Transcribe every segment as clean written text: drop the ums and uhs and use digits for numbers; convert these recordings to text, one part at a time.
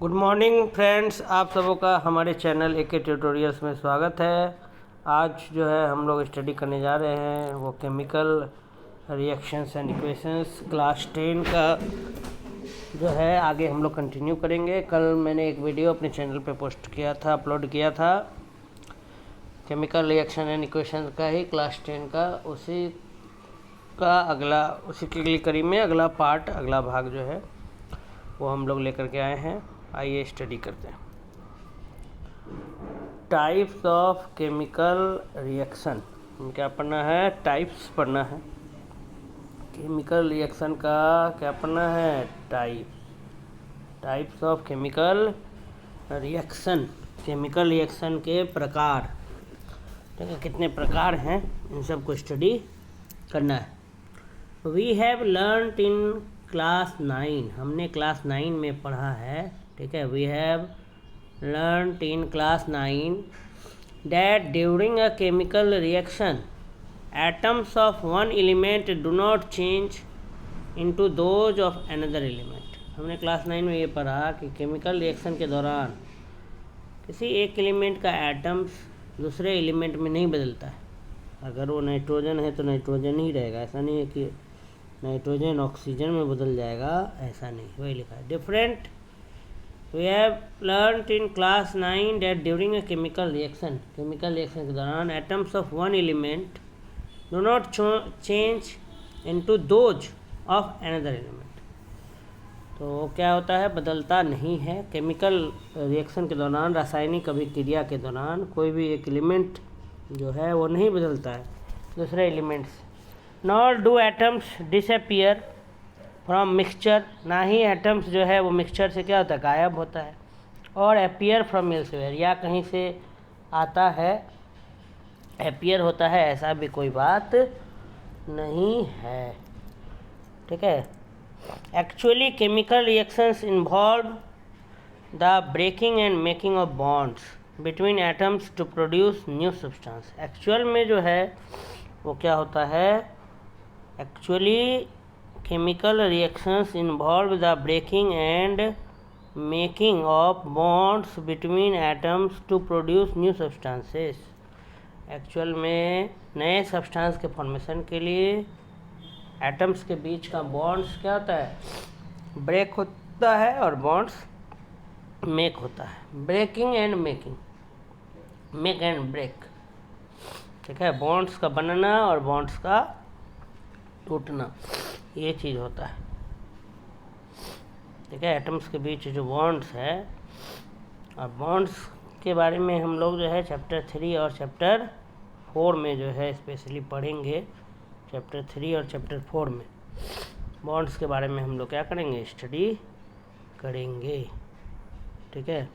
Good morning friends, आप सबों का हमारे चैनल एके ट्यूटोरियल्स में स्वागत है। आज जो है हम लोग स्टडी करने जा रहे हैं वो chemical reactions and equations class 10 का जो है आगे हम लोग कंटिन्यू करेंगे। कल मैंने एक वीडियो अपने चैनल पे पोस्ट किया था, अपलोड किया था, केमिकल रिएक्शन एंड इक्वेशंस का ही क्लास 10 का, उसी की कड़ी में अगला पार्ट, अगला भाग जो है वो हम लोग लेकर के आए हैं। आइए स्टडी करते हैं। टाइप्स ऑफ केमिकल रिएक्शन क्या पढ़ना है? टाइप्स पढ़ना है। केमिकल रिएक्शन का क्या पढ़ना है? Types of chemical reaction, chemical reaction के प्रकार, ठीक है, कितने प्रकार हैं इन सब को स्टडी करना है। We have learned in class 9, हमने क्लास 9 में पढ़ा है, ठीक है। We have learned in class 9 that during a chemical reaction atoms of one element do not change into those of another element. हमने क्लास 9 में ये पढ़ा कि केमिकल रिएक्शन के दौरान किसी एक एलिमेंट का एटम्स दूसरे एलिमेंट में नहीं बदलता है। अगर वो नाइट्रोजन है तो नाइट्रोजन ही रहेगा, ऐसा नहीं है कि नाइट्रोजन ऑक्सीजन में बदल जाएगा, ऐसा नहीं। वही लिखा है different. We have learned in class 9 that during a chemical reaction, chemical reaction के दौरान atoms of one element do not change into those of another element. तो क्या होता है? बदलता नहीं है। केमिकल रिएक्शन के दौरान, रासायनिक अभिक्रिया के दौरान कोई भी एक एलिमेंट जो है वो नहीं बदलता है दूसरे एलिमेंट से। Nor do atoms disappear from mixture, ना ही एटम्स जो है वो मिक्सचर से क्या होता है? गायब होता है। और अपीयर फ्रॉम एल्सवेयर, या कहीं से आता है, अपीयर होता है, ऐसा भी कोई बात नहीं है, ठीक है। Actually chemical reactions involve the breaking and making of bonds between atoms to produce new substance. Actual में जो है वो क्या होता है? Actually chemical reactions involve the breaking and making of bonds between atoms to produce new substances. Actual में नए substance के फॉर्मेशन के लिए एटम्स के बीच का बॉन्ड्स क्या होता है? ब्रेक होता है और बॉन्ड्स मेक होता है। Breaking and making, make and break, ठीक है। बॉन्ड्स का बनना और बॉन्ड्स का टूटना, ये चीज़ होता है, ठीक है। एटम्स के बीच जो बॉन्ड्स है, और बॉन्ड्स के बारे में हम लोग जो है चैप्टर 3 और चैप्टर 4 में जो है स्पेशली पढ़ेंगे। चैप्टर 3 और चैप्टर 4 में बॉन्ड्स के बारे में हम लोग क्या करेंगे? स्टडी करेंगे, ठीक है।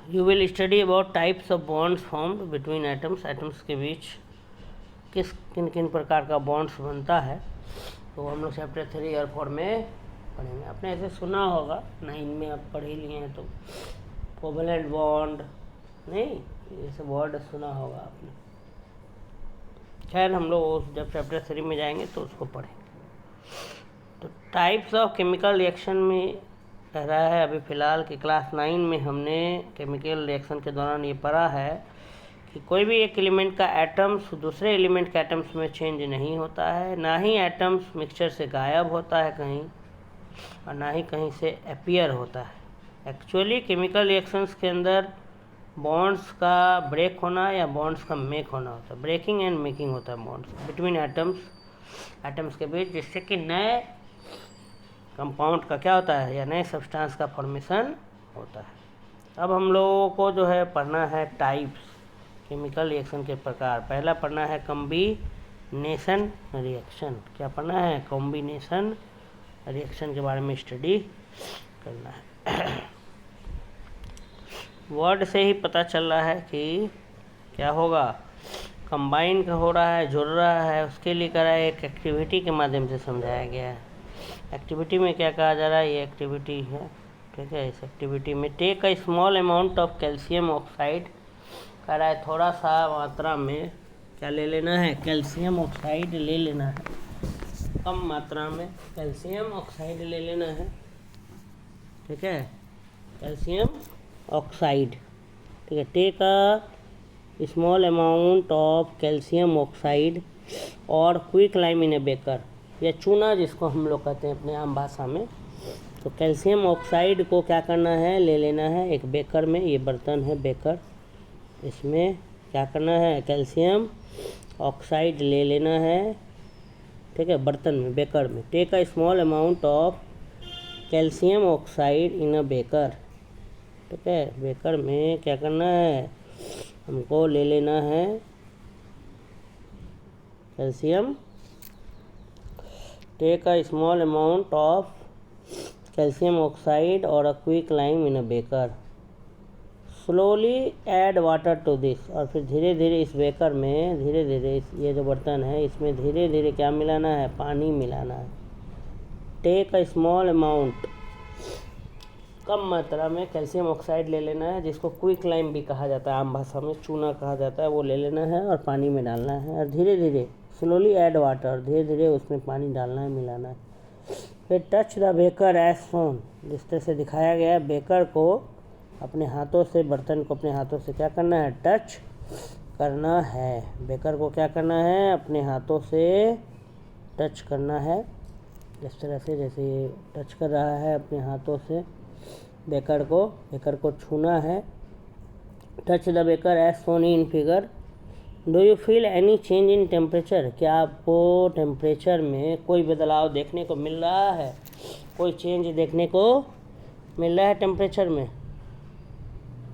You will study about types of bonds formed between atoms, atoms के बीच किन किन प्रकार का बॉन्ड्स बनता है, तो हम लोग चैप्टर 3 और 4 में पढ़ेंगे। आपने ऐसे सुना होगा, 9 में आप पढ़ ही लिए हैं तो कोवेलेंट बॉन्ड, नहीं, ये सब वर्ड सुना होगा आपने। खैर हम लोग जब चैप्टर 3 में जाएंगे तो उसको पढ़ेंगे। तो टाइप्स ऑफ केमिकल रिएक्शन में कह रहा है अभी फ़िलहाल कि क्लास 9 में हमने केमिकल रिएक्शन के दौरान ये पढ़ा है कि कोई भी एक एलिमेंट का एटम्स दूसरे एलिमेंट के एटम्स में चेंज नहीं होता है, ना ही एटम्स मिक्सचर से गायब होता है कहीं, और ना ही कहीं से अपीयर होता है। एक्चुअली केमिकल रिएक्शंस के अंदर बॉन्ड्स का ब्रेक होना या बॉन्ड्स का मेक होना होता है। ब्रेकिंग एंड मेकिंग होता है बॉन्ड्स बिटवीन एटम्स, एटम्स के बीच, जिससे कि नए कंपाउंड का क्या होता है या नए सब्सटेंस का फॉर्मेशन होता है। अब हम लोगों को जो है पढ़ना है टाइप्स, केमिकल रिएक्शन के प्रकार। पहला पढ़ना है कॉम्बिनेशन रिएक्शन। क्या पढ़ना है? कॉम्बिनेशन रिएक्शन के बारे में स्टडी करना है। वर्ड से ही पता चल रहा है कि क्या होगा? कंबाइन का हो रहा है, जुड़ रहा है, उसके लिए करा है, एक एक्टिविटी के माध्यम से समझाया गया है। एक्टिविटी में क्या कहा जा रहा है? ये एक्टिविटी है, ठीक है। इस एक्टिविटी में take a small amount of calcium oxide, कह रहा है थोड़ा सा मात्रा में क्या ले लेना है? कैल्शियम ऑक्साइड ले लेना है। कम मात्रा में कैल्शियम ऑक्साइड ले लेना है ठीक है, कैल्शियम ऑक्साइड। ठीक है, take a small amount of calcium oxide or quick lime in a beaker, या चूना जिसको हम लोग कहते हैं अपने आम भाषा में। तो कैल्शियम ऑक्साइड को क्या करना है, ले लेना है एक बेकर में, ये बर्तन है बेकर, इसमें क्या करना है, कैल्शियम ऑक्साइड ले लेना है। ठीक है, बर्तन में, बेकर में। Take a small amount of calcium oxide in a beaker. ठीक है, बेकर में क्या करना है, हमको ले लेना है calcium. Take a small amount of calcium oxide or a quick lime in a beaker. Slowly add water to this, और फिर धीरे धीरे इस बेकर में, धीरे धीरे ये जो बर्तन है इसमें धीरे धीरे क्या मिलाना है, पानी मिलाना है। टेक अ स्मॉल अमाउंट, कम मात्रा में कैल्शियम ऑक्साइड ले लेना है, जिसको क्विक लाइम भी कहा जाता है, आम भाषा में चूना कहा जाता है, वो ले लेना है और पानी में डालना है। और धीरे धीरे स्लोली ऐड वाटर, धीरे धीरे उसमें पानी डालना है, मिलाना है। फिर touch the beaker as shown, जिस तरह से दिखाया गया है, बेकर को अपने हाथों से, बर्तन को अपने हाथों से क्या करना है, टच करना है। बेकर को क्या करना है, अपने हाथों से टच करना है, इस तरह से, जैसे ये टच कर रहा है अपने हाथों से बेकर को छूना है। Touch the beaker as shown in figure. Do you feel any change in temperature, क्या आपको टेम्परेचर में कोई बदलाव देखने को मिल रहा है, कोई चेंज देखने को मिल रहा है टेम्परेचर में,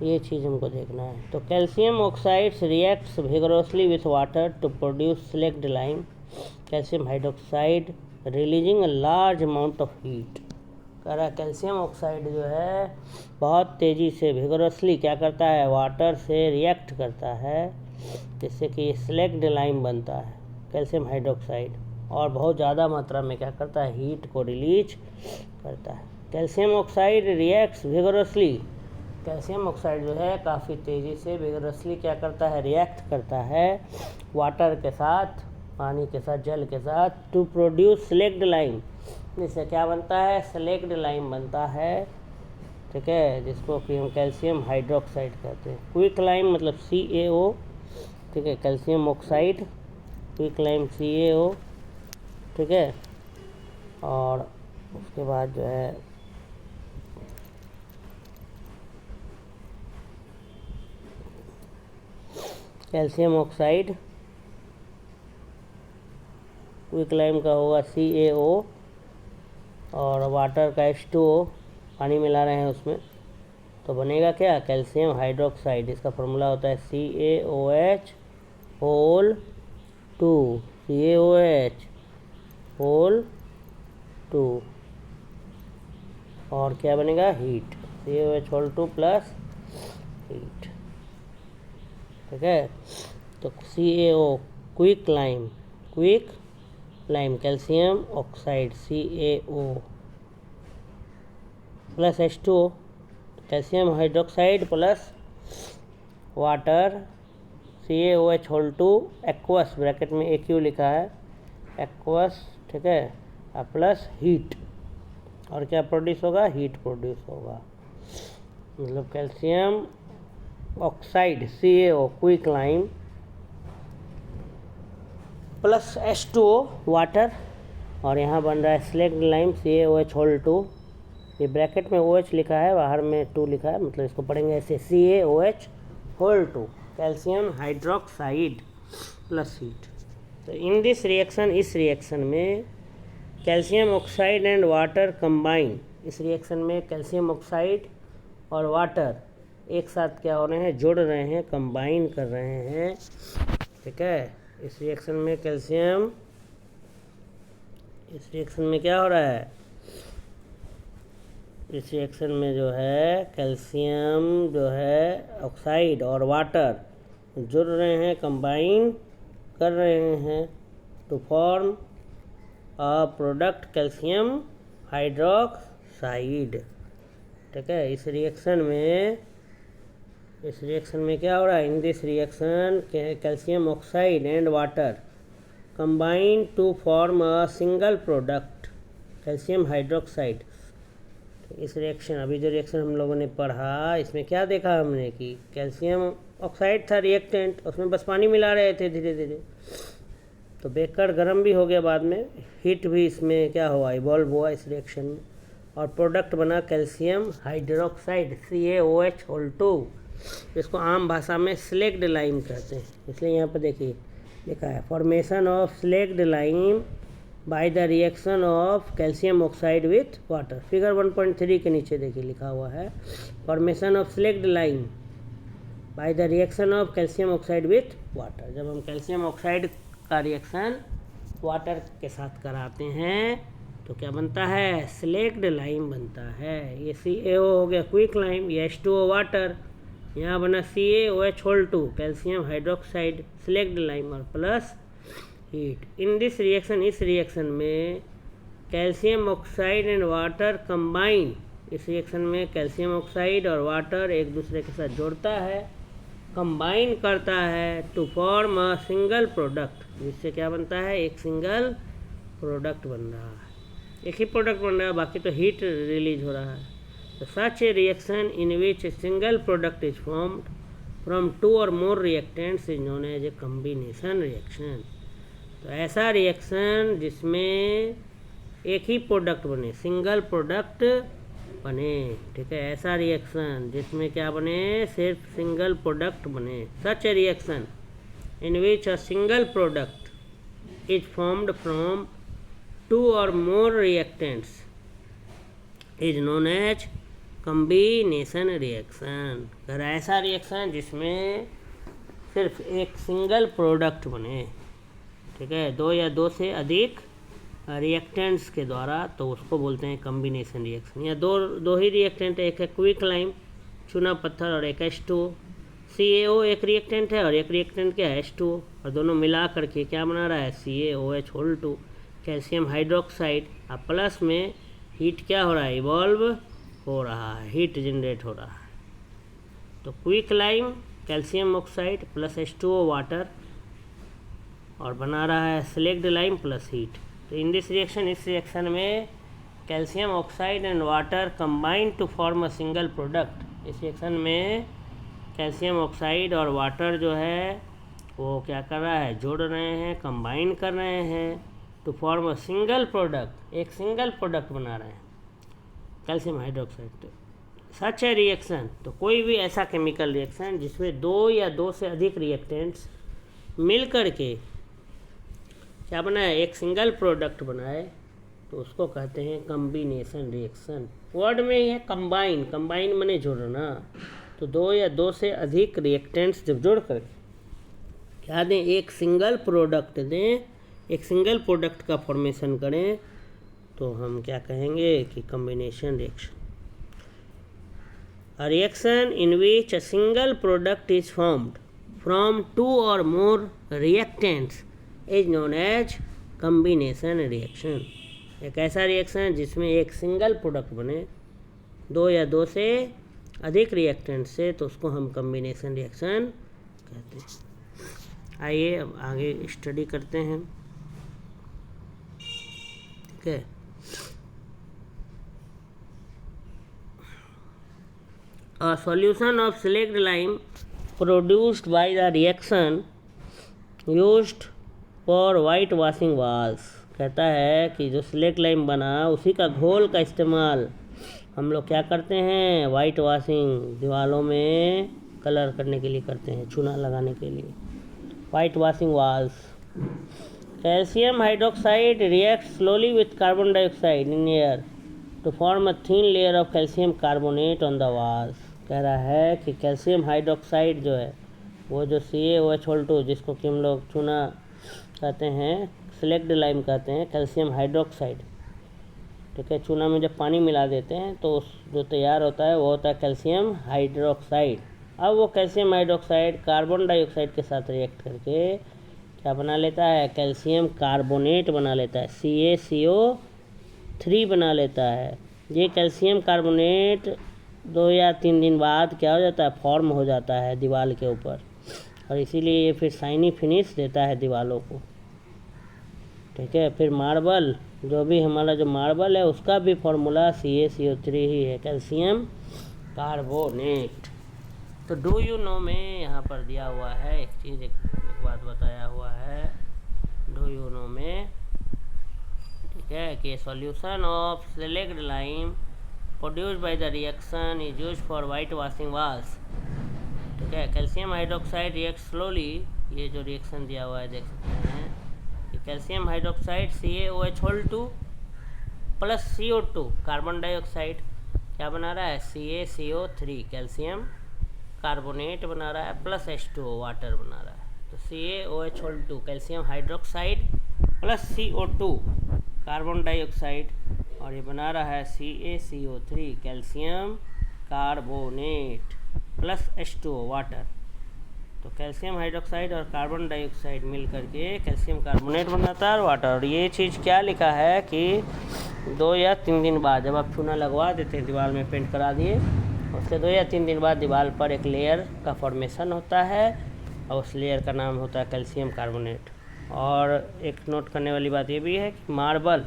ये चीज़ हमको देखना है। तो calcium oxides reacts vigorously with water to produce slaked lime calcium hydroxide releasing a large amount of heat. कह रहा है कैल्शियम ऑक्साइड जो है बहुत तेज़ी से, विगोरसली क्या करता है, वाटर से रिएक्ट करता है, जिससे कि स्लेक्ड लाइम बनता है कैल्शियम हाइड्रोक्साइड, और बहुत ज़्यादा मात्रा में क्या करता है, हीट को रिलीज करता है। Calcium oxide reacts vigorously, calcium oxide जो है काफ़ी तेज़ी से विगोरसली क्या करता है, रिएक्ट करता है वाटर के साथ, पानी के साथ, जल के साथ, टू प्रोड्यूस स्लेक्ड लाइम, जिससे क्या बनता है, स्लेक्ड लाइम बनता है। ठीक है, जिसको कि हम कैल्शियम हाइड्रोक्साइड कहते हैं। क्विक लाइम मतलब CaO। ठीक है, calcium oxide, quick lime CaO। ठीक है, और उसके बाद जो है कैल्शियम ऑक्साइड, क्विक लाइम का होगा CaO, और वाटर का H2O, पानी मिला रहे हैं उसमें, तो बनेगा क्या, कैल्शियम हाइड्रोक्साइड। इसका फॉर्मूला होता है CaOH होल 2, CaOH होल 2, और क्या बनेगा, heat, CaOH whole 2 plus heat. ठीक है, तो CaO quick lime calcium oxide CaO plus H2O, calcium hydroxide plus water CaOH whole 2 aqueous, bracket में AQ लिखा है, एक्वस। ठीक है, प्लस हीट, और क्या प्रोड्यूस होगा, हीट प्रोड्यूस होगा। मतलब calcium oxide CaO quick lime plus H2O water, और यहाँ बन रहा है स्लेक्ड लाइम CaOH होल 2, ये ब्रैकेट में OH लिखा है, बाहर में 2 लिखा है, मतलब इसको पढ़ेंगे ऐसे CaOH whole 2 calcium hydroxide plus heat. तो इन दिस रिएक्शन, इस रिएक्शन में calcium oxide and water combine, इस रिएक्शन में कैल्शियम ऑक्साइड और वाटर एक साथ क्या हो रहे हैं, जुड़ रहे हैं, कंबाइन कर रहे हैं। ठीक है, इस रिएक्शन में कैल्शियम, इस रिएक्शन में क्या हो रहा है, इस रिएक्शन में जो है कैल्शियम जो है ऑक्साइड और वाटर जुड़ रहे हैं, कंबाइन कर रहे हैं, to form a product calcium hydroxide. ठीक है, इस रिएक्शन में क्या हो रहा है, in this reaction calcium oxide and water combine to form a single product calcium hydroxide. तो इस रिएक्शन, अभी जो रिएक्शन हम लोगों ने पढ़ा, इसमें क्या देखा हमने कि कैल्शियम ऑक्साइड था रिएक्टेंट, उसमें बस पानी मिला रहे थे धीरे धीरे, तो बेकर गर्म भी हो गया, बाद में हीट भी इसमें क्या हुआ, इवॉल्व हुआ इस रिएक्शन में, और प्रोडक्ट बना कैल्शियम हाइड्रोक्साइड CaOH2। इसको आम भाषा में स्लेक्ड लाइम कहते हैं। इसलिए यहाँ पर देखिए लिखा है formation of slaked lime by the reaction of calcium oxide with water. Figure 1.3 के नीचे देखिए लिखा हुआ है formation of slaked lime by the reaction of calcium oxide with water. जब हम कैल्शियम ऑक्साइड का रिएक्शन वाटर के साथ कराते हैं तो क्या बनता है, स्लेक्ड लाइम बनता है। ये CaO हो गया क्विक लाइम, ये H2O वाटर, यहाँ बना CaOH2 calcium hydroxide slaked lime और plus heat. In this reaction, इस रिएक्शन में calcium oxide and water combine, इस रिएक्शन में कैल्शियम ऑक्साइड और वाटर एक दूसरे के साथ जोड़ता है, कंबाइन करता है to form a single product, जिससे क्या बनता है, एक सिंगल प्रोडक्ट बन रहा है, एक ही प्रोडक्ट बन रहा है, बाकी तो हीट रिलीज हो रहा है। तो such a reaction in which a single product is formed from 2 or more reactants is known as a combination reaction. तो ऐसा रिएक्शन जिसमें एक ही प्रोडक्ट बने, सिंगल प्रोडक्ट बने, ठीक है, ऐसा रिएक्शन जिसमें क्या बने, सिर्फ सिंगल प्रोडक्ट बने, such a reaction in which a single product is formed from 2 or more reactants is known as combination reaction. अगर ऐसा रिएक्शन जिसमें सिर्फ एक सिंगल प्रोडक्ट बने, ठीक है, 2 या 2 से अधिक रिएक्टेंट्स के द्वारा, तो उसको बोलते हैं कम्बिनेशन रिएक्शन। या दो ही रिएक्टेंट है, एक है क्विक लाइम चूना पत्थर और एक H2O। CaO एक रिएक्टेंट है और एक रिएक्टेंट क्या है, H2O, और दोनों मिला करके क्या बना रहा है, CaOH2 कैल्शियम हाइड्रोक्साइड। अब प्लस में हीट क्या हो रहा है, इवॉल्व हो रहा है, हीट जनरेट हो रहा है। तो quick lime calcium oxide plus H2O water, और बना रहा है स्लेक्ड लाइम प्लस हीट। तो इन दिस रिएक्शन, इस रिएक्शन में calcium oxide and water combine to form a single product. इस रिएक्शन में कैल्शियम ऑक्साइड और वाटर जो है वो क्या कर रहा है, जोड़ रहे हैं, कंबाइन कर रहे हैं to form a single product, एक सिंगल प्रोडक्ट बना रहे हैं कैल्शियम हाइड्रोक्साइड। तो सच है रिएक्शन, तो कोई भी ऐसा केमिकल रिएक्शन जिसमें 2 या 2 से अधिक रिएक्टेंट्स मिल कर के क्या बनाए, एक सिंगल प्रोडक्ट बनाए, तो उसको कहते हैं कम्बिनेशन रिएक्शन। वर्ड में ही है कंबाइन, कंबाइन माने जोड़ना। तो 2 या 2 से अधिक रिएक्टेंट्स जब जोड़ कर क्या दें, एक सिंगल प्रोडक्ट दें, एक सिंगल प्रोडक्ट का फॉर्मेशन करें, तो हम क्या कहेंगे कि combination reaction. A reaction in which a single product is formed from 2 or more reactants is known as combination reaction. एक ऐसा रिएक्शन जिसमें एक सिंगल प्रोडक्ट बने 2 या 2 से अधिक रिएक्टेंट से, तो उसको हम कम्बिनेशन रिएक्शन कहते हैं। आइए अब आगे स्टडी करते हैं, ठीक है। A solution of slaked lime produced by the reaction used for white washing walls। कहता है कि जो स्लेक्ड लाइम बना उसी का घोल का इस्तेमाल हम लोग क्या करते हैं, वाइट वॉशिंग, दीवारों में कलर करने के लिए करते हैं, चूना लगाने के लिए, white washing walls. Calcium hydroxide react slowly with carbon dioxide in air to form a thin layer of calcium carbonate on the walls. कह रहा है कि कैल्शियम हाइड्रोक्साइड जो है, वो जो CaOH2 जिसको कि हम लोग चूना कहते हैं, स्लेक्ड लाइम कहते हैं, कैल्शियम हाइड्रोक्साइड, ठीक है, चूना में जब पानी मिला देते हैं तो उस जो तैयार होता है वो होता है कैल्शियम हाइड्रोक्साइड। अब वो कैल्शियम हाइड्रोक्साइड कार्बन डाइऑक्साइड के साथ रिएक्ट करके क्या बना लेता है, कैल्शियम कार्बोनेट बना लेता है, CaCO3 बना लेता है। ये कैल्शियम कार्बोनेट 2 या 3 दिन बाद क्या हो जाता है, फॉर्म हो जाता है दीवार के ऊपर, और इसीलिए ये फिर शाइनी फिनिश देता है दीवारों को, ठीक है। फिर मार्बल जो भी हमारा जो मार्बल है उसका भी फॉर्मूला CaCO3 ही है, कैल्शियम कार्बोनेट। तो डू यू नो में यहाँ पर दिया हुआ है एक चीज़, एक बात बताया हुआ है डू यू नो में, ठीक है, कि solution of select lime produced by the reaction is used for white washing walls, ठीक है। कैल्शियम हाइड्रोक्साइड रिएक्ट स्लोली, ये जो रिएक्शन दिया हुआ है देख सकते हैं कि calcium hydroxide CaOH2 plus CO2 carbon dioxide क्या बना रहा है, CaCO3 कैल्शियम कार्बोनेट बना रहा है प्लस H2O वाटर बना रहा है। तो CaOH2 calcium hydroxide plus CO2 carbon dioxide, और ये बना रहा है CaCO3 calcium carbonate plus H2O water. तो कैल्शियम हाइड्रोक्साइड और कार्बन डाइऑक्साइड मिल करके कैल्शियम कार्बोनेट बनाता है और वाटर। और ये चीज़ क्या लिखा है कि 2 या 3 दिन बाद जब आप चूना लगवा देते हैं दीवार में, पेंट करा दिए, उसके 2 या 3 दिन बाद दीवार पर एक लेयर का फॉर्मेशन होता है और उस लेयर का नाम होता है कैल्शियम कार्बोनेट। और एक नोट करने वाली बात ये भी है कि मार्बल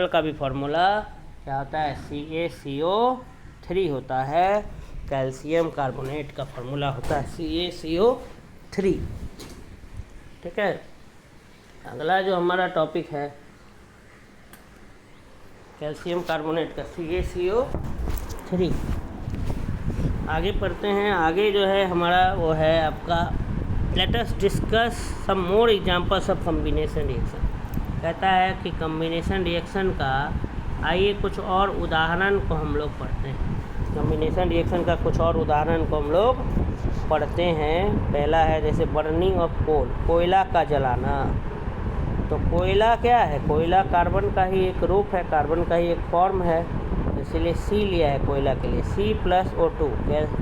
का भी फॉर्मूला क्या होता है, CaCO3 होता है, कैल्शियम कार्बोनेट का फॉर्मूला होता है CaCO3, ठीक है। अगला जो हमारा टॉपिक है कैल्शियम कार्बोनेट का CaCO3, आगे पढ़ते हैं। आगे जो है हमारा वो है आपका let us discuss some more examples of combination reaction. कहता है कि कॉम्बिनेशन रिएक्शन का आइए कुछ और उदाहरण को हम लोग पढ़ते हैं। कॉम्बिनेशन रिएक्शन का कुछ और उदाहरण को हम लोग पढ़ते हैं। पहला है जैसे बर्निंग ऑफ कोल, कोयला का जलाना। तो कोयला क्या है, कोयला कार्बन का ही एक रूप है, कार्बन का ही एक फॉर्म है, इसलिए C लिया है कोयला के लिए। C plus O2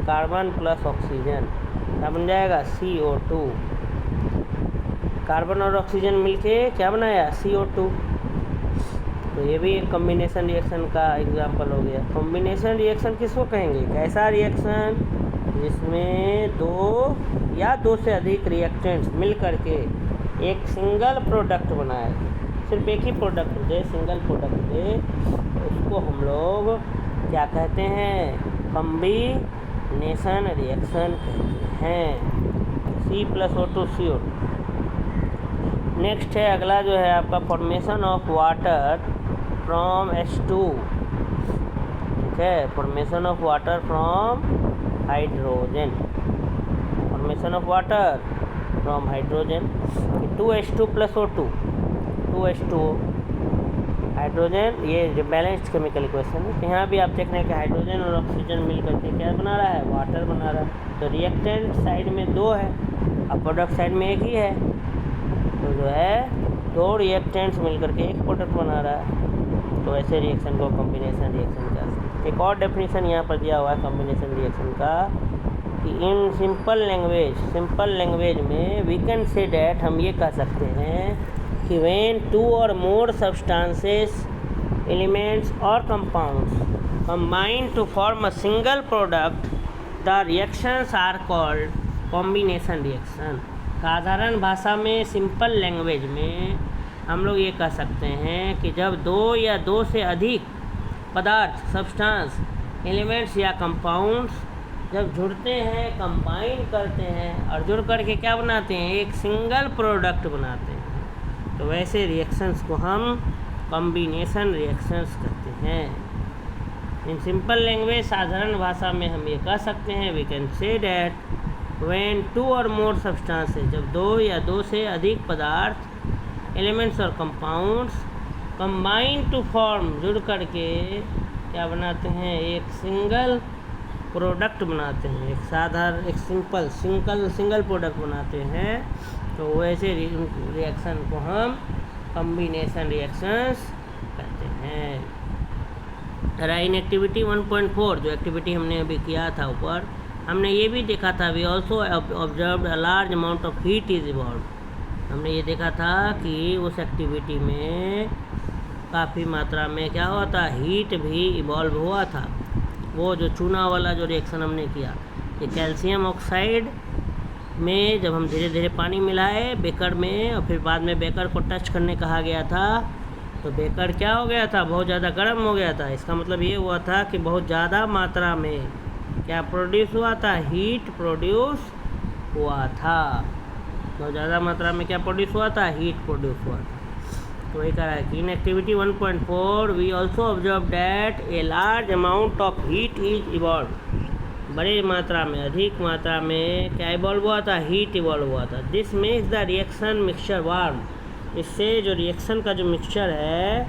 carbon plus oxygen क्या बन जाएगा, CO2। कार्बन और ऑक्सीजन मिलके क्या बनाया, CO2। तो ये भी एक कॉम्बिनेशन रिएक्शन का एग्जांपल हो गया। कॉम्बिनेशन रिएक्शन किसको कहेंगे, एक ऐसा रिएक्शन जिसमें 2 या 2 से अधिक रिएक्टेंट्स मिल करके एक सिंगल प्रोडक्ट बनाए, सिर्फ एक ही प्रोडक्ट दे, सिंगल प्रोडक्ट दे, उसको हम लोग क्या कहते हैं, कॉम्बिनेशन रिएक्शन कहते हैं। C plus O2 CO2। Next है अगला जो है आपका formation of water from H2, ठीक है, formation of water from hydrogen, formation of water from hydrogen. 2H2 plus O2 2H2O hydrogen, ये बैलेंस्ड केमिकल इक्वेशन है। तो यहाँ भी आप देख रहे हैं कि हाइड्रोजन और ऑक्सीजन मिल करके क्या बना रहा है, वाटर बना रहा है। तो रिएक्टेंट साइड में 2 है और प्रोडक्ट साइड में 1 ही है, तो जो है 2 रिएक्टेंट्स मिल करके एक प्रोडक्ट बना रहा है। तो ऐसे रिएक्शन को कॉम्बिनेशन रिएक्शन कहते हैं। एक और डेफिनेशन यहाँ पर दिया हुआ है कॉम्बिनेशन रिएक्शन का कि इन सिंपल लैंग्वेज में वी कैन से डैट, हम ये कह सकते हैं कि व्हेन 2 और मोर सब्सटेंसेस, एलिमेंट्स और compounds combine to form a single product, the reactions are called combination reaction. साधारण भाषा में, सिंपल लैंग्वेज में हम लोग ये कह सकते हैं कि जब 2 या 2 से अधिक पदार्थ, सब्सटेंस, एलिमेंट्स या कंपाउंड्स जब जुड़ते हैं, कंबाइन करते हैं और जुड़ करके क्या बनाते हैं, एक सिंगल प्रोडक्ट बनाते हैं, तो वैसे रिएक्शंस को हम कॉम्बिनेशन रिएक्शंस कहते हैं। इन सिंपल लैंग्वेज, साधारण भाषा में हम ये कह सकते हैं, we can say that when 2 और मोर सब्सटेंसेस, जब 2 या 2 से अधिक पदार्थ, एलिमेंट्स और कंपाउंड्स कंबाइन टू फॉर्म, जुड़ करके क्या बनाते हैं, एक सिंगल प्रोडक्ट बनाते हैं, एक सिंगल प्रोडक्ट बनाते हैं, तो वैसे रिएक्शन को हम कॉम्बिनेशन रिएक्शंस कहते हैं। राइन एक्टिविटी 1.4, जो एक्टिविटी हमने अभी किया था ऊपर, हमने ये भी देखा था, we also observe a large amount of heat is evolve. हमने ये देखा था कि उस एक्टिविटी में काफ़ी मात्रा में क्या हुआ था, हीट भी इवॉल्व हुआ था। वो जो चूना वाला जो रिएक्शन हमने किया, ये कैल्शियम ऑक्साइड में जब हम धीरे धीरे पानी मिलाए बेकर में और फिर बाद में बेकर को टच करने कहा गया था, तो बेकर क्या हो गया था, बहुत ज़्यादा गर्म हो गया था। इसका मतलब ये हुआ था कि बहुत ज़्यादा मात्रा में क्या प्रोड्यूस हुआ था, हीट प्रोड्यूस हुआ था। बहुत ज़्यादा मात्रा में क्या प्रोड्यूस हुआ था, हीट प्रोड्यूस हुआ था। तो ये कह रहा है कि in activity 1.4 we also observe that a large amount of heat is evolve. बड़ी मात्रा में, अधिक मात्रा में क्या इवॉल्व हुआ था, हीट इवॉल्व हुआ था। This makes the reaction mixture warm. इससे जो रिएक्शन का जो मिक्सचर है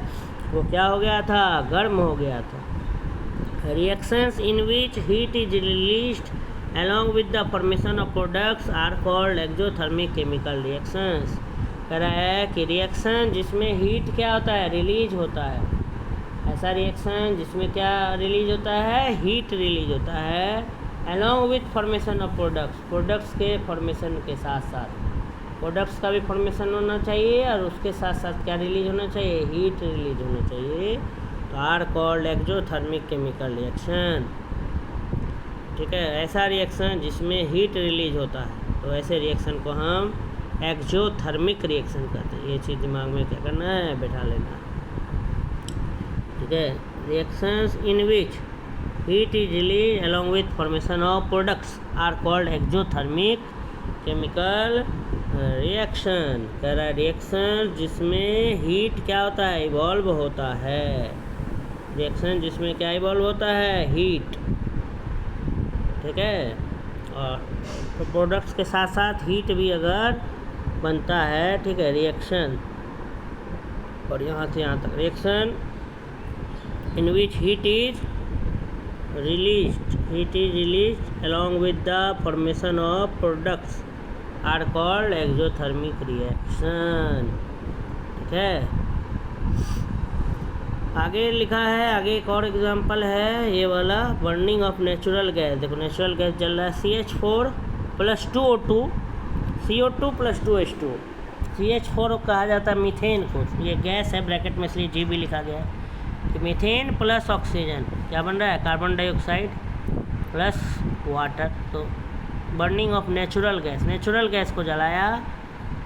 वो क्या हो गया था, गर्म हो गया था। Reactions in which heat is released along with the formation of products are called exothermic chemical reactions। कह रहा है कि रिएक्शन जिसमें हीट क्या होता है, रिलीज होता है, ऐसा रिएक्शन जिसमें क्या रिलीज होता है, हीट रिलीज होता है, along with formation of products, products के फॉर्मेशन के साथ साथ, प्रोडक्ट्स का भी फॉर्मेशन होना चाहिए और उसके साथ साथ क्या रिलीज होना चाहिए, हीट रिलीज होना चाहिए। तो are called exothermic chemical reaction. ठीक है, ऐसा रिएक्शन जिसमें हीट रिलीज होता है, तो ऐसे रिएक्शन को हम एक्जोथर्मिक रिएक्शन कहते हैं। ये चीज़ दिमाग में क्या करना है, बैठा लेना है। ठीक है, reactions in which heat is release along with formation of products are called exothermic chemical reaction. कह रहा है रिएक्शन जिसमें हीट क्या होता है, इवॉल्व होता है। रिएक्शन जिसमें क्या इवॉल्व होता है, हीट। ठीक है, और तो प्रोडक्ट्स के साथ साथ हीट भी अगर बनता है, ठीक है, रिएक्शन। और यहाँ से यहाँ तक reaction in which heat is released along with the formation of products are called exothermic reaction। ठीक है, आगे लिखा है, आगे एक और एग्जांपल है ये वाला, बर्निंग ऑफ नेचुरल गैस। देखो नेचुरल गैस जल रहा है, CH4 + 2O2, CO2 + 2H2। CH4 कहा जाता है मीथेन को, ये गैस है, ब्रैकेट में इसलिए जी भी लिखा गया है कि मीथेन प्लस ऑक्सीजन क्या बन रहा है, कार्बन डाइऑक्साइड प्लस वाटर। तो burning of natural gas, natural gas को जलाया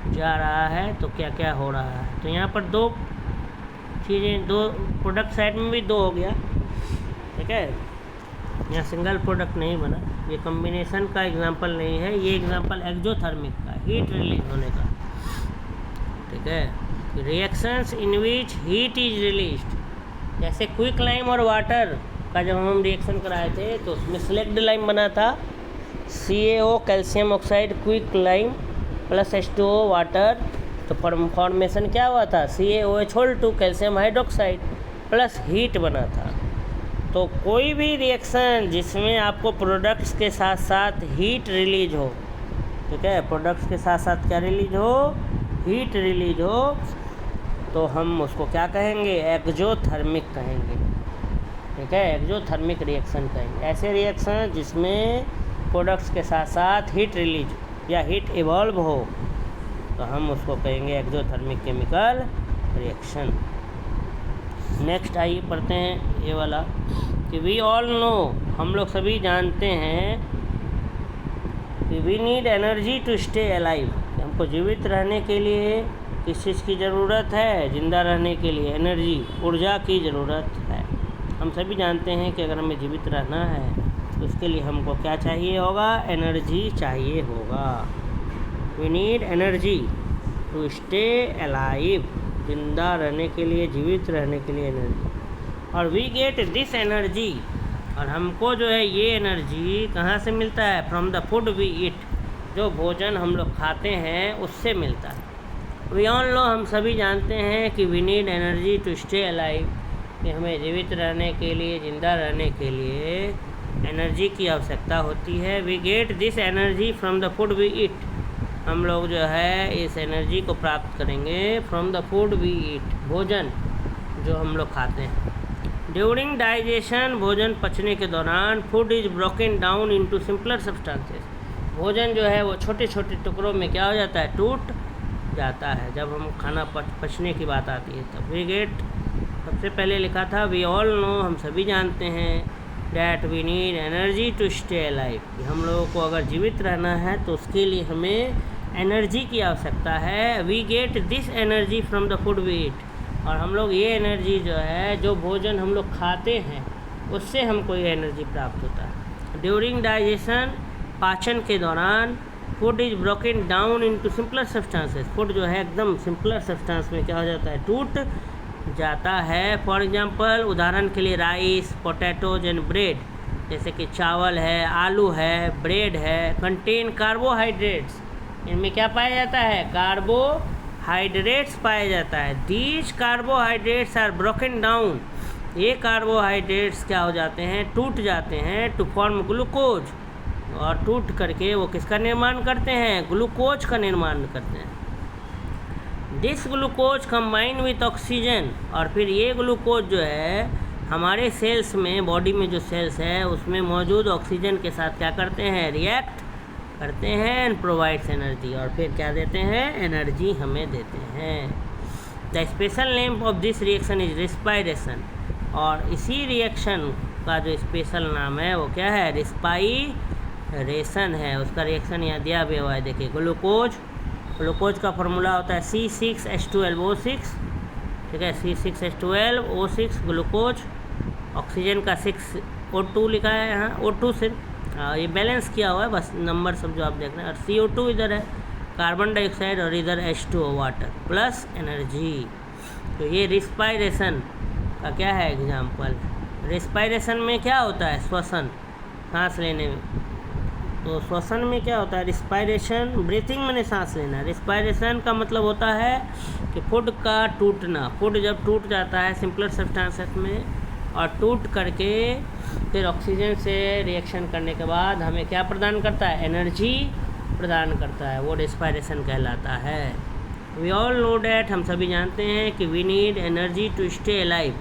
जा रहा है, तो क्या क्या हो रहा है। तो यहाँ पर दो चीज़ें, दो प्रोडक्ट साइड में भी दो हो गया। ठीक है, यहाँ सिंगल प्रोडक्ट नहीं बना, ये कॉम्बिनेशन का एग्जांपल नहीं है, ये एग्जांपल एक्जोथर्मिक का, हीट रिलीज होने का। ठीक है, reactions in which heat is released, जैसे क्विक लाइम और वाटर का जब हम रिएक्शन कराए थे तो उसमें सिलेक्ट लाइम बना था, CaO calcium oxide quick lime plus H2O water. तो फॉर्मेशन क्या हुआ था, CaOH2 calcium hydroxide plus heat बना था। तो कोई भी रिएक्शन जिसमें आपको प्रोडक्ट्स के साथ साथ हीट रिलीज हो, ठीक है, प्रोडक्ट्स के साथ साथ क्या रिलीज हो, हीट रिलीज हो, तो हम उसको क्या कहेंगे, एक्जोथर्मिक कहेंगे। ठीक है, एक्जोथर्मिक रिएक्शन कहेंगे ऐसे रिएक्शन जिसमें प्रोडक्ट्स के साथ साथ हीट रिलीज या हीट इवॉल्व हो, तो हम उसको कहेंगे एक्जोथर्मिक केमिकल रिएक्शन। नेक्स्ट आइए पढ़ते हैं ये वाला कि वी ऑल नो, हम लोग सभी जानते हैं कि we need energy to stay alive, हमको जीवित रहने के लिए किस चीज़ की ज़रूरत है, जिंदा रहने के लिए एनर्जी, ऊर्जा की ज़रूरत है। हम सभी जानते हैं कि अगर हमें जीवित रहना है तो उसके लिए हमको क्या चाहिए होगा, एनर्जी चाहिए होगा। We need energy to stay alive, जिंदा रहने के लिए, जीवित रहने के लिए एनर्जी। और वी गेट दिस एनर्जी, और हमको जो है ये एनर्जी कहाँ से मिलता है, from the food we eat, जो भोजन हम लोग खाते हैं उससे मिलता है। वी ऑल नो, हम सभी जानते हैं कि we need energy to stay alive, कि हमें जीवित रहने के लिए, जिंदा रहने के लिए एनर्जी की आवश्यकता होती है। We get this energy from the food we eat, हम लोग जो है इस एनर्जी को प्राप्त करेंगे from the food we eat, भोजन जो हम लोग खाते हैं। ड्यूरिंग डाइजेशन, भोजन पचने के दौरान, food is broken down into simpler substances, भोजन जो है वो छोटे छोटे टुकड़ों में क्या हो जाता है, टूट जाता है। जब हम खाना पचने की बात आती है तब वी गेट, सबसे पहले लिखा था वी ऑल नो, हम सभी जानते हैं, that we need energy to stay alive, कि हम लोगों को अगर जीवित रहना है तो उसके लिए हमें एनर्जी की आवश्यकता है। We get this energy from the food we eat, और हम लोग ये एनर्जी जो है, जो भोजन हम लोग खाते हैं उससे हमको ये एनर्जी प्राप्त होता है। ड्यूरिंग डाइजेशन, पाचन के दौरान, food is broken down into simpler substances. Food जो है एकदम सिंपलर सब्सटेंस में क्या हो जाता है, टूट जाता है। फॉर एग्जांपल, उदाहरण के लिए राइस, पोटैटोज एंड ब्रेड, जैसे कि चावल है, आलू है, ब्रेड है, कंटेन कार्बोहाइड्रेट्स। इनमें क्या पाया जाता है, कार्बोहाइड्रेट्स पाया जाता है। These carbohydrates are broken down. ये कार्बोहाइड्रेट्स क्या हो जाते हैं, टूट जाते हैं, टू फॉर्म ग्लूकोज, और टूट करके वो किसका निर्माण करते हैं, ग्लूकोज का निर्माण करते हैं। This glucose combine with oxygen, और फिर ये ग्लूकोज जो है हमारे सेल्स में, बॉडी में जो सेल्स है उसमें मौजूद ऑक्सीजन के साथ क्या करते हैं, रिएक्ट करते हैं, एंड प्रोवाइड्स एनर्जी, और फिर क्या देते हैं, एनर्जी हमें देते हैं। The special name of this reaction is respiration, और इसी रिएक्शन का जो स्पेशल नाम है वो क्या है, रिस्पायरेशन है। उसका रिएक्शन यहाँ दिया भी हुआ है, देखिए, ग्लूकोज का फॉर्मूला होता है C6H12O6, ठीक है, C6H12O6 ग्लूकोज। ऑक्सीजन का 6O2 लिखा है यहाँ, O2 से ये बैलेंस किया हुआ है, बस नंबर सब जो आप देख रहे हैं। और CO2 इधर है, कार्बन डाइऑक्साइड, और इधर H2O वाटर, प्लस एनर्जी। तो ये रिस्पायरेशन का क्या है एग्जाम्पल। रिस्पायरेशन में क्या होता है, श्वसन, सांस लेने में। तो श्वसन में क्या होता है, रिस्पायरेशन, ब्रीथिंग मैंने सांस लेना। रिस्पायरेशन का मतलब होता है कि फूड का टूटना। फूड जब टूट जाता है सिंपलर सब्सटेंसेस में, और टूट करके फिर ऑक्सीजन से रिएक्शन करने के बाद हमें क्या प्रदान करता है, एनर्जी प्रदान करता है, वो रिस्पायरेशन कहलाता है। वी ऑल नो डैट, हम सभी जानते हैं कि we need energy to stay alive.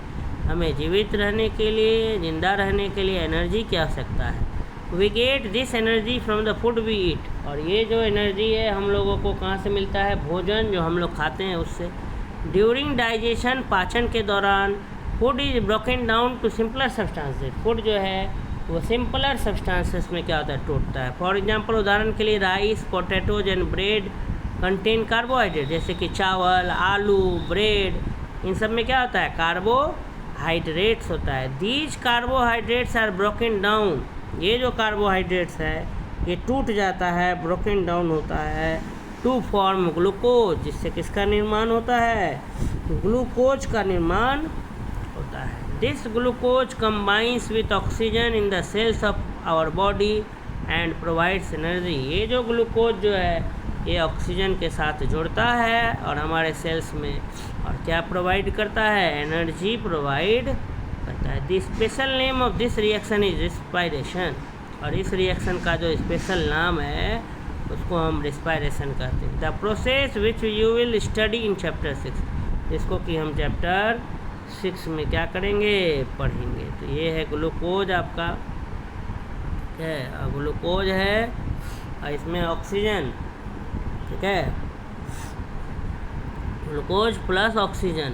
हमें जीवित रहने के लिए, जिंदा रहने के लिए एनर्जी की आवश्यकता है। We get this energy from the food we eat, और ये जो एनर्जी है हम लोगों को कहाँ से मिलता है, भोजन जो हम लोग खाते हैं उससे। ड्यूरिंग डाइजेशन, पाचन के दौरान, food is broken down to simpler substances. Food जो है वो सिंपलर सब्सटेंसेस में क्या होता है, टूटता है। फॉर एग्जांपल, उदाहरण के लिए rice, potatoes and bread contain carbohydrate, जैसे कि चावल, आलू, ब्रेड, इन सब में क्या होता है, कार्बोहाइड्रेट्स होता है। These carbohydrates are broken down, ये जो कार्बोहाइड्रेट्स है ये टूट जाता है, ब्रोकन डाउन होता है, टू फॉर्म ग्लूकोज, जिससे किसका निर्माण होता है, ग्लूकोज का निर्माण होता है। This glucose combines with oxygen in the cells of our body and provides energy. ये जो ग्लूकोज जो है ये ऑक्सीजन के साथ जुड़ता है और हमारे सेल्स में, और क्या प्रोवाइड करता है, एनर्जी प्रोवाइड करता है। The special name of this reaction is respiration, और इस रिएक्शन का जो स्पेशल नाम है उसको हम रिस्पायरेशन कहते हैं। The process which you will study in chapter 6, जिसको कि हम चैप्टर 6 में क्या करेंगे, पढ़ेंगे। तो ये है ग्लूकोज आपका, है ग्लूकोज है, और इसमें ऑक्सीजन, ठीक है, ग्लूकोज प्लस ऑक्सीजन,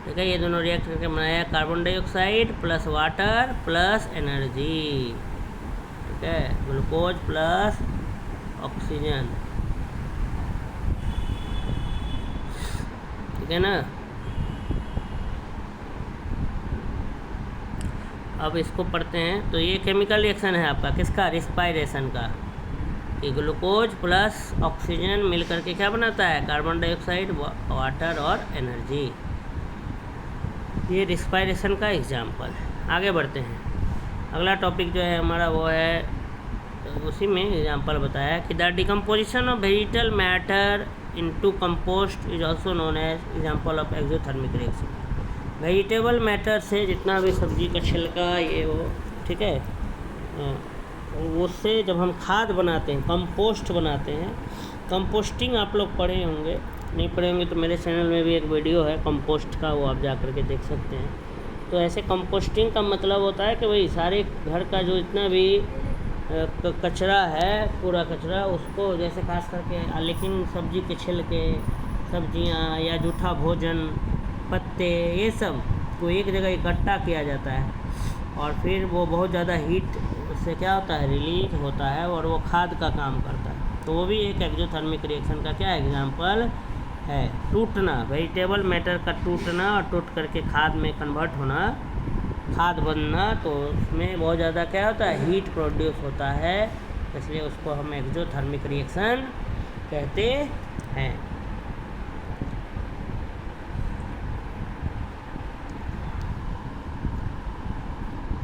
ठीक है, ये दोनों रिएक्ट करके बनाया carbon dioxide plus water plus energy, ठीक है, ग्लूकोज प्लस ऑक्सीजन, ठीक है ना। अब इसको पढ़ते हैं। तो ये केमिकल रिएक्शन है आपका, किसका, रिस्पायरेशन का, कि ग्लूकोज प्लस ऑक्सीजन मिलकर के क्या बनाता है, कार्बन डाइऑक्साइड, वाटर और एनर्जी। ये रिस्पायरेशन का एग्जाम्पल है। आगे बढ़ते हैं। अगला टॉपिक जो है हमारा वो है, उसी में एग्जाम्पल बताया कि the decomposition of vegetal matter into compost is also known as example of exothermic reaction. Vegetable matter से जितना भी सब्जी का छिलका ये वो, ठीक है, उससे जब हम खाद बनाते हैं, कंपोस्ट बनाते हैं। कंपोस्टिंग आप लोग पढ़े होंगे, नहीं पढ़े होंगे तो मेरे चैनल में भी एक वीडियो है कंपोस्ट का, वो आप जा कर के देख सकते हैं। तो ऐसे कंपोस्टिंग का मतलब होता है कि भाई सारे घर का जो इतना भी कचरा है, पूरा कचरा, उसको जैसे खास करके, लेकिन सब्जी के छिलके, सब्जियां या जूठा भोजन, पत्ते, ये सब को एक जगह इकट्ठा किया जाता है, और फिर वो बहुत ज़्यादा हीट से क्या होता है, रिलीज होता है, और वो खाद का काम करता है। तो वो भी एक एक्सोथर्मिक रिएक्शन का क्या एग्जाम्पल है। टूटना, वेजिटेबल मैटर का टूटना और टूट करके खाद में कन्वर्ट होना, खाद बनना, तो उसमें बहुत ज़्यादा क्या होता है, हीट प्रोड्यूस होता है, इसलिए उसको हम एक्सोथर्मिक रिएक्शन कहते हैं।